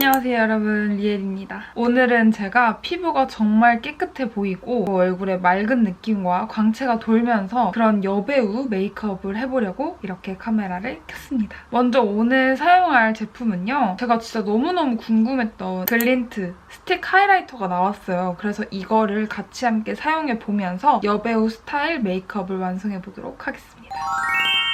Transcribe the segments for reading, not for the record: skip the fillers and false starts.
안녕하세요 여러분, 리엘입니다. 오늘은 제가 피부가 정말 깨끗해 보이고 얼굴에 맑은 느낌과 광채가 돌면서 그런 여배우 메이크업을 해보려고 이렇게 카메라를 켰습니다. 먼저 오늘 사용할 제품은요, 제가 진짜 너무너무 궁금했던 글린트 스틱 하이라이터가 나왔어요. 그래서 이거를 같이 함께 사용해보면서 여배우 스타일 메이크업을 완성해보도록 하겠습니다.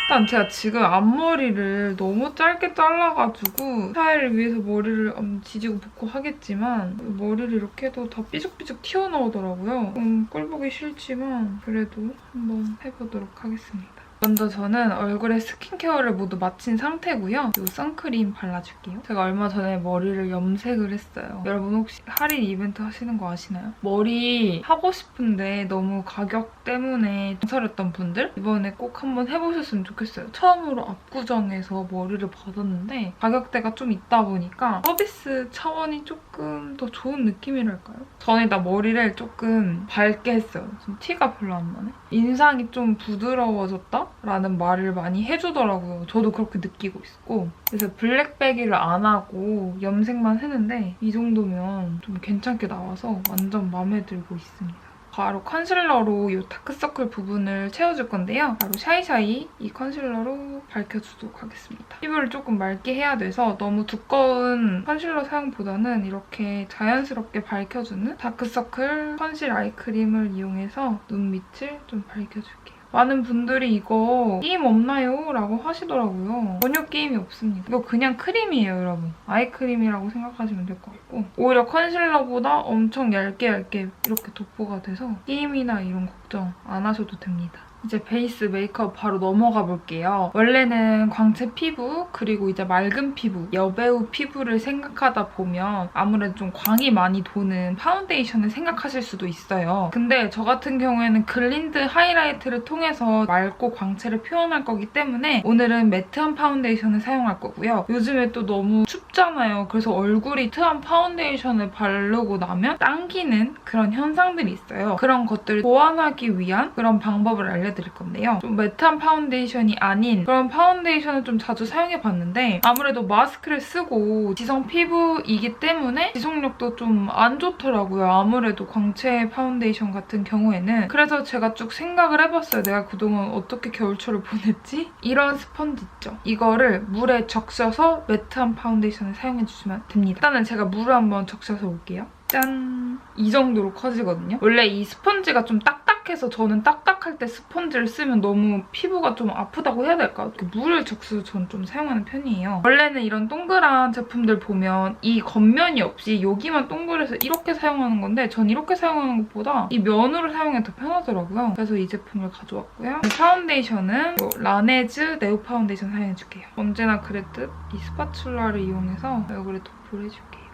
일단 제가 지금 앞머리를 너무 짧게 잘라가지고 스타일을 위해서 머리를 지지고 볶고 하겠지만 머리를 이렇게 해도 다 삐죽삐죽 튀어나오더라고요. 좀 꼴보기 싫지만 그래도 한번 해보도록 하겠습니다. 먼저 저는 얼굴에 스킨케어를 모두 마친 상태고요. 이 선크림 발라줄게요. 제가 얼마 전에 머리를 염색을 했어요. 여러분 혹시 할인 이벤트 하시는 거 아시나요? 머리 하고 싶은데 너무 가격 때문에 망설였던 분들 이번에 꼭 한번 해보셨으면 좋겠어요. 처음으로 압구정에서 머리를 받았는데 가격대가 좀 있다 보니까 서비스 차원이 조금 더 좋은 느낌이랄까요? 전에다 머리를 조금 밝게 했어요. 지금 티가 별로 안 나네. 인상이 좀 부드러워졌다? 라는 말을 많이 해주더라고요. 저도 그렇게 느끼고 있었고. 그래서 블랙배기를 안 하고 염색만 했는데 이 정도면 좀 괜찮게 나와서 완전 마음에 들고 있습니다. 바로 컨실러로 이 다크서클 부분을 채워줄 건데요. 바로 샤이샤이 이 컨실러로 밝혀주도록 하겠습니다. 피부를 조금 맑게 해야 돼서 너무 두꺼운 컨실러 사용보다는 이렇게 자연스럽게 밝혀주는 다크서클 컨실 아이크림을 이용해서 눈 밑을 좀 밝혀줄게요. 많은 분들이 이거 게임 없나요? 라고 하시더라고요. 전혀 게임이 없습니다. 이거 그냥 크림이에요, 여러분. 아이크림이라고 생각하시면 될 것 같고 오히려 컨실러보다 엄청 얇게 이렇게 도포가 돼서 게임이나 이런 걱정 안 하셔도 됩니다. 이제 베이스 메이크업 바로 넘어가 볼게요. 원래는 광채 피부, 그리고 이제 맑은 피부, 여배우 피부를 생각하다 보면 아무래도 좀 광이 많이 도는 파운데이션을 생각하실 수도 있어요. 근데 저 같은 경우에는 글린트 하이라이트를 통해서 맑고 광채를 표현할 거기 때문에 오늘은 매트한 파운데이션을 사용할 거고요. 요즘에 또 너무 춥잖아요. 그래서 얼굴이 트한 파운데이션을 바르고 나면 당기는 그런 현상들이 있어요. 그런 것들을 보완하기 위한 그런 방법을 알려드릴 건데요. 좀 매트한 파운데이션이 아닌 그런 파운데이션을 좀 자주 사용해봤는데 아무래도 마스크를 쓰고 지성 피부이기 때문에 지속력도 좀 안 좋더라고요. 아무래도 광채 파운데이션 같은 경우에는. 그래서 제가 쭉 생각을 해봤어요. 내가 그동안 어떻게 겨울철을 보냈지? 이런 스펀지 있죠? 이거를 물에 적셔서 매트한 파운데이션을 사용해주시면 됩니다. 일단은 제가 물을 한번 적셔서 올게요. 짠! 이 정도로 커지거든요. 원래 이 스펀지가 좀 딱딱해서 저는 딱딱할 때 스펀지를 쓰면 너무 피부가 좀 아프다고 해야 될까요? 이렇게 물을 적셔서 저는 좀 사용하는 편이에요. 원래는 이런 동그란 제품들 보면 이 겉면이 없이 여기만 동그래서 이렇게 사용하는 건데 전 이렇게 사용하는 것보다 이 면으로 사용이 더 편하더라고요. 그래서 이 제품을 가져왔고요. 파운데이션은 라네즈 네오 파운데이션 사용해줄게요. 언제나 그랬듯 이 스파츌라를 이용해서 얼굴에 도포를 해줄게요.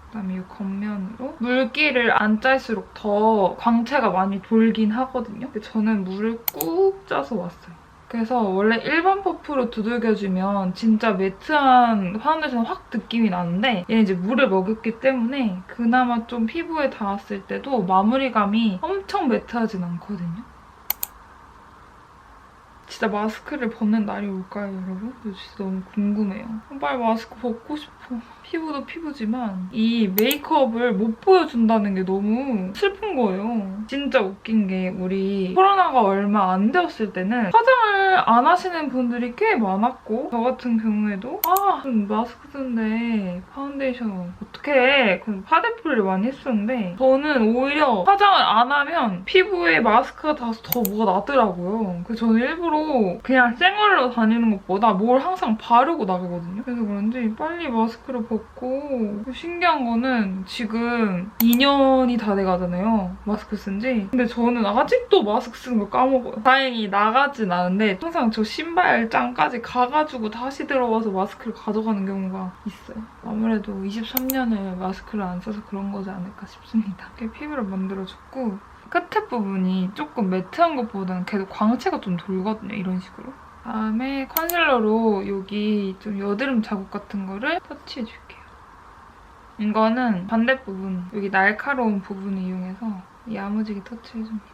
그다음에 이 겉면으로 물기를 안 짤수록 더 광채가 많이 돌긴 하거든요. 근데 저는 물을 꾹 짜서 왔어요. 그래서 원래 일반 퍼프로 두들겨주면 진짜 매트한 파운데이션 확 느낌이 나는데 얘는 이제 물을 먹였기 때문에 그나마 좀 피부에 닿았을 때도 마무리감이 엄청 매트하진 않거든요. 진짜 마스크를 벗는 날이 올까요, 여러분? 진짜 너무 궁금해요. 빨리 마스크 벗고 싶어. 피부도 피부지만 이 메이크업을 못 보여준다는 게 너무 슬픈 거예요. 진짜 웃긴 게 우리 코로나가 얼마 안 되었을 때는 화장을 안 하시는 분들이 꽤 많았고 저 같은 경우에도 좀 마스크 쓰는데 파운데이션 어떡해. 그럼 파데프를 많이 했었는데 저는 오히려 화장을 안 하면 피부에 마스크가 닿아서 더 뭐가 나더라고요. 그래서 저는 일부러 그냥 생얼로 다니는 것보다 뭘 항상 바르고 나가거든요. 그래서 그런지 빨리 마스크를 벗고 신기한 거는 지금 2년이 다 돼가잖아요. 마스크 쓴 지. 근데 저는 아직도 마스크 쓰는 걸 까먹어요. 다행히 나가진 않은데 항상 저 신발장까지 가가지고 다시 들어와서 마스크를 가져가는 경우가 있어요. 아무래도 23년을 마스크를 안 써서 그런 거지 않을까 싶습니다. 이렇게 피부를 만들어줬고 끝에 부분이 조금 매트한 것보다는 계속 광채가 좀 돌거든요. 이런 식으로. 다음에 컨실러로 여기 좀 여드름 자국 같은 거를 터치해줄게요. 이거는 반대 부분, 여기 날카로운 부분을 이용해서 야무지게 터치해줍니다.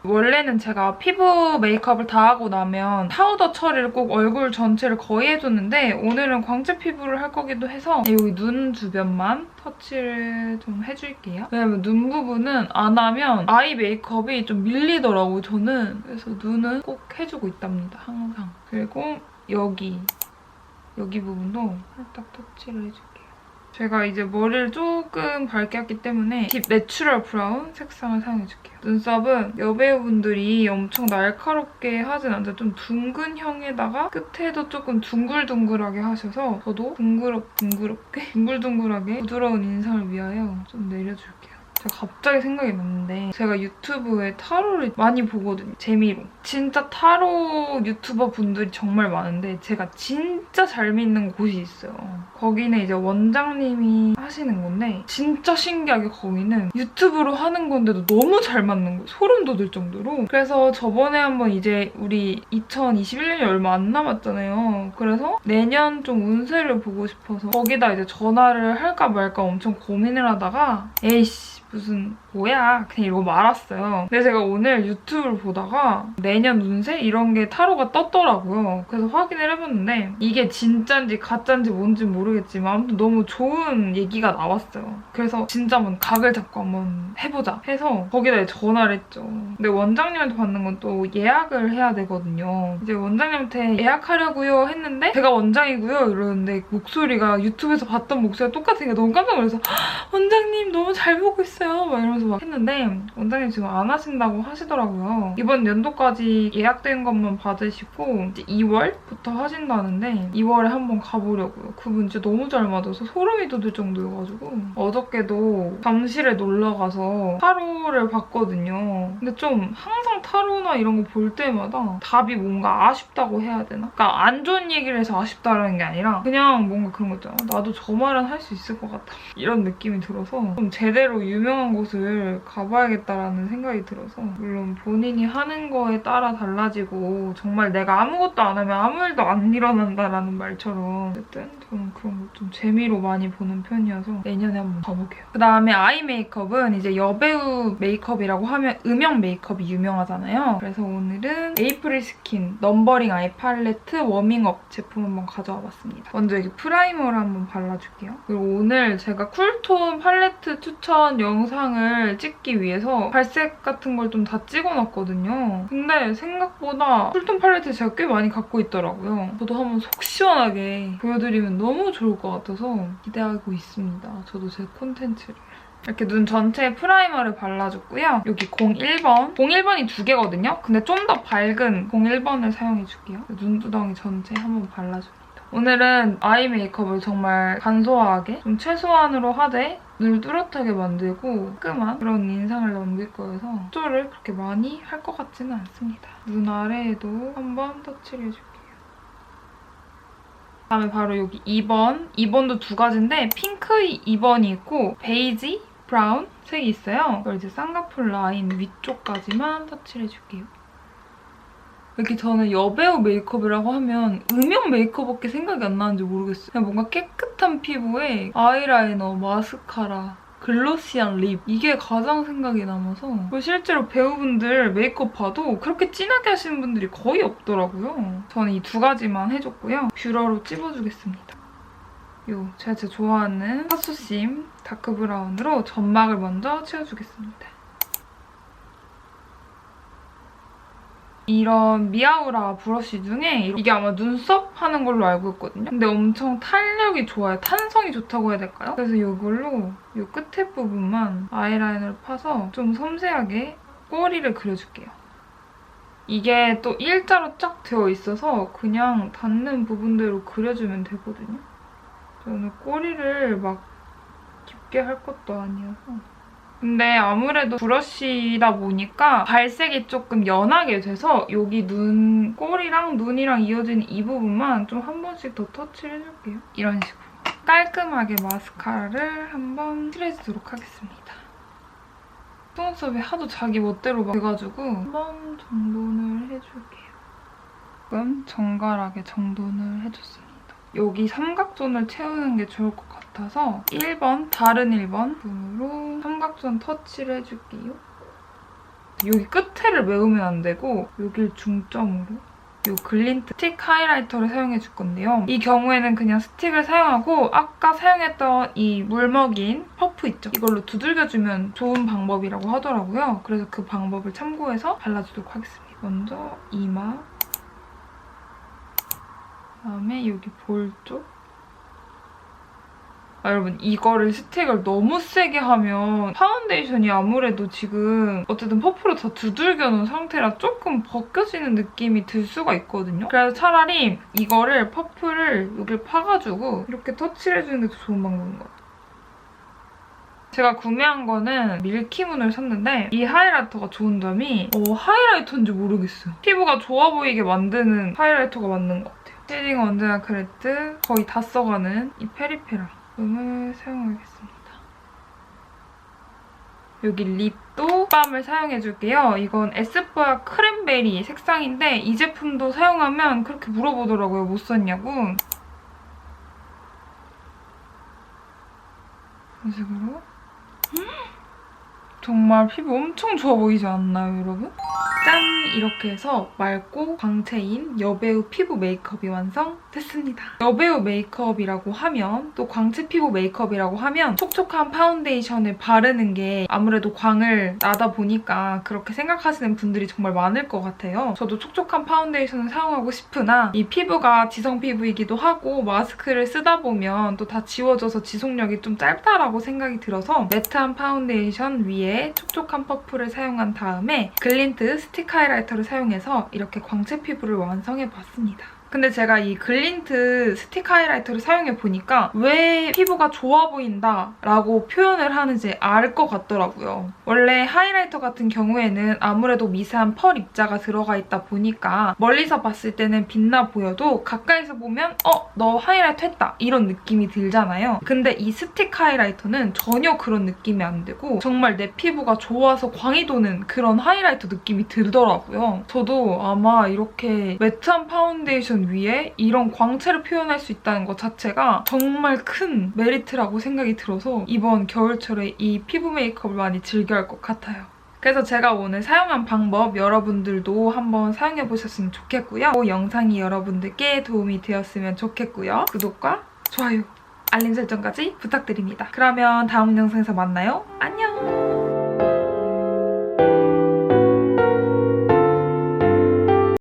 원래는 제가 피부 메이크업을 다 하고 나면 파우더 처리를 꼭 얼굴 전체를 거의 해줬는데 오늘은 광채 피부를 할 거기도 해서 여기 눈 주변만 터치를 좀 해줄게요. 왜냐면 눈 부분은 안 하면 아이 메이크업이 좀 밀리더라고요, 저는. 그래서 눈은 꼭 해주고 있답니다, 항상. 그리고 여기 부분도 살짝 터치를 해줄게요. 제가 이제 머리를 조금 밝게 했기 때문에 딥 내추럴 브라운 색상을 사용해줄게요. 눈썹은 여배우분들이 엄청 날카롭게 하진 않는데 좀 둥근형에다가 끝에도 조금 둥글둥글하게 하셔서 저도 둥글둥글하게 부드러운 인상을 위하여 좀 내려줄게요. 제가 갑자기 생각이 났는데 제가 유튜브에 타로를 많이 보거든요. 재미로. 진짜 타로 유튜버 분들이 정말 많은데 제가 진짜 잘 믿는 곳이 있어요. 거기는 이제 원장님이 하시는 건데 진짜 신기하게 거기는 유튜브로 하는 건데도 너무 잘 맞는 거예요. 소름 돋을 정도로. 그래서 저번에 한번 이제 우리 2021년이 얼마 안 남았잖아요. 그래서 내년 좀 운세를 보고 싶어서 거기다 이제 전화를 할까 말까 엄청 고민을 하다가 에이씨 무슨 뭐야 그냥 이러고 말았어요. 근데 제가 오늘 유튜브를 보다가 내년 운세 이런 게 타로가 떴더라고요. 그래서 확인을 해봤는데 이게 진짜인지 가짜인지 뭔지 모르겠지만 아무튼 너무 좋은 얘기가 나왔어요. 그래서 진짜 한번 각을 잡고 한번 해보자 해서 거기다 전화를 했죠. 근데 원장님한테 받는 건 또 예약을 해야 되거든요. 이제 원장님한테 예약하려고요 했는데 제가 원장이고요 이러는데 목소리가 유튜브에서 봤던 목소리가 똑같으니까 너무 깜짝 놀라서 원장님 너무 잘 보고 있어요 막 이러면서 막 했는데 원장님 지금 안 하신다고 하시더라고요. 이번 연도까지 예약된 것만 받으시고 이제 2월부터 하신다는데 2월에 한번 가보려고요. 그분 진짜 너무 잘 맞아서 소름이 돋을 정도여가지고 어저께도 잠실에 놀러가서 타로를 봤거든요. 근데 좀 항상 타로나 이런 거 볼 때마다 답이 뭔가 아쉽다고 해야 되나? 그러니까 안 좋은 얘기를 해서 아쉽다라는 게 아니라 그냥 뭔가 그런 거 있잖아. 나도 저 말은 할 수 있을 것 같아. 이런 느낌이 들어서 좀 제대로 유명한 곳을 가봐야겠다라는 생각이 들어서 물론 본인이 하는 거에 따라 달라지고 정말 내가 아무것도 안 하면 아무 일도 안 일어난다라는 말처럼 어쨌든 저는 그런 거 좀 재미로 많이 보는 편이어서 내년에 한번 가볼게요. 그다음에 아이 메이크업은 이제 여배우 메이크업이라고 하면 음영 메이크업이 유명하잖아요. 그래서 오늘은 에이프릴 스킨 넘버링 아이 팔레트 워밍업 제품 한번 가져와 봤습니다. 먼저 여기 프라이머를 한번 발라줄게요. 그리고 오늘 제가 쿨톤 팔레트 추천 영상을 찍기 위해서 발색 같은 걸 좀 다 찍어놨거든요. 근데 생각보다 쿨톤 팔레트 제가 꽤 많이 갖고 있더라고요. 저도 한번 속 시원하게 보여드리면 너무 좋을 것 같아서 기대하고 있습니다. 저도 제 콘텐츠를. 이렇게 눈 전체에 프라이머를 발라줬고요. 여기 01번. 01번이 두 개거든요. 근데 좀 더 밝은 01번을 사용해줄게요. 눈두덩이 전체에 한번 발라줍니다. 오늘은 아이 메이크업을 정말 간소하게 좀 최소한으로 하되 눈을 뚜렷하게 만들고 깔끔한 그런 인상을 남길 거여서 조를 그렇게 많이 할 것 같지는 않습니다. 눈 아래에도 한번 터치를 해줄게요. 그다음에 바로 여기 2번. 2번도 두 가지인데 핑크 2번이 있고 베이지, 브라운 색이 있어요. 이걸 이제 쌍꺼풀 라인 위쪽까지만 터치를 해줄게요. 이렇게 저는 여배우 메이크업이라고 하면 음영 메이크업밖에 생각이 안 나는지 모르겠어요. 그냥 뭔가 깨끗한 피부에 아이라이너, 마스카라, 글로시한 립 이게 가장 생각이 남아서 실제로 배우분들 메이크업 봐도 그렇게 진하게 하시는 분들이 거의 없더라고요. 저는 이 두 가지만 해줬고요. 뷰러로 찝어주겠습니다. 제가 진짜 좋아하는 핫소심 다크 브라운으로 점막을 먼저 채워주겠습니다. 이런 미아우라 브러쉬 중에 이게 아마 눈썹 하는 걸로 알고 있거든요. 근데 엄청 탄력이 좋아요. 탄성이 좋다고 해야 될까요? 그래서 이걸로 이 끝에 부분만 아이라인을 파서 좀 섬세하게 꼬리를 그려줄게요. 이게 또 일자로 쫙 되어 있어서 그냥 닿는 부분대로 그려주면 되거든요. 저는 꼬리를 막 깊게 할 것도 아니어서. 근데 아무래도 브러쉬다 보니까 발색이 조금 연하게 돼서 여기 눈, 꼬리랑 눈이랑 이어지는 이 부분만 좀 한 번씩 더 터치를 해줄게요. 이런 식으로. 깔끔하게 마스카라를 한번 칠해주도록 하겠습니다. 속눈썹이 하도 자기 멋대로 막 돼가지고 한번 정돈을 해줄게요. 조금 정갈하게 정돈을 해줬습니다. 여기 삼각존을 채우는 게 좋을 것 같아서 1번, 다른 1번 분으로 삼각존 터치를 해줄게요. 여기 끝에를 메우면 안 되고 여길 중점으로 이 글린트 스틱 하이라이터를 사용해줄 건데요. 이 경우에는 그냥 스틱을 사용하고 아까 사용했던 이 물먹인 퍼프 있죠? 이걸로 두들겨주면 좋은 방법이라고 하더라고요. 그래서 그 방법을 참고해서 발라주도록 하겠습니다. 먼저 이마, 그다음에 여기 볼 쪽. 여러분 이거를 스틱을 너무 세게 하면 파운데이션이 아무래도 지금 어쨌든 퍼프로 다 두들겨 놓은 상태라 조금 벗겨지는 느낌이 들 수가 있거든요. 그래서 차라리 이거를 퍼프를 여기를 파가지고 이렇게 터치를 해주는 게 더 좋은 방법인 것 같아요. 제가 구매한 거는 밀키문을 샀는데 이 하이라이터가 좋은 점이 하이라이터인지 모르겠어요. 피부가 좋아 보이게 만드는 하이라이터가 맞는 것 같아요. 쉐딩 언제나 그랬듯 거의 다 써가는 이 페리페라 을 사용하겠습니다. 여기 립도 립밤을 사용해줄게요. 이건 에스쁘아 크랜베리 색상인데 이 제품도 사용하면 그렇게 물어보더라고요. 못 썼냐고. 이런 식으로. 정말 피부 엄청 좋아 보이지 않나요, 여러분? 짠! 이렇게 해서 맑고 광채인 여배우 피부 메이크업이 완성됐습니다. 여배우 메이크업이라고 하면 또 광채 피부 메이크업이라고 하면 촉촉한 파운데이션을 바르는 게 아무래도 광을 나다 보니까 그렇게 생각하시는 분들이 정말 많을 것 같아요. 저도 촉촉한 파운데이션을 사용하고 싶으나 이 피부가 지성 피부이기도 하고 마스크를 쓰다 보면 또 다 지워져서 지속력이 좀 짧다라고 생각이 들어서 매트한 파운데이션 위에 촉촉한 퍼프를 사용한 다음에 글린트 스틱 하이라이터를 사용해서 이렇게 광채 피부를 완성해봤습니다. 근데 제가 이 글린트 스틱 하이라이터를 사용해보니까 왜 피부가 좋아 보인다 라고 표현을 하는지 알 것 같더라고요. 원래 하이라이터 같은 경우에는 아무래도 미세한 펄 입자가 들어가 있다 보니까 멀리서 봤을 때는 빛나 보여도 가까이서 보면 너 하이라이터 했다 이런 느낌이 들잖아요. 근데 이 스틱 하이라이터는 전혀 그런 느낌이 안 들고 정말 내 피부가 좋아서 광이 도는 그런 하이라이터 느낌이 들더라고요. 저도 아마 이렇게 매트한 파운데이션 위에 이런 광채를 표현할 수 있다는 것 자체가 정말 큰 메리트라고 생각이 들어서 이번 겨울철에 이 피부 메이크업을 많이 즐겨할 것 같아요. 그래서 제가 오늘 사용한 방법 여러분들도 한번 사용해보셨으면 좋겠고요. 이 영상이 여러분들께 도움이 되었으면 좋겠고요. 구독과 좋아요, 알림 설정까지 부탁드립니다. 그러면 다음 영상에서 만나요. 안녕!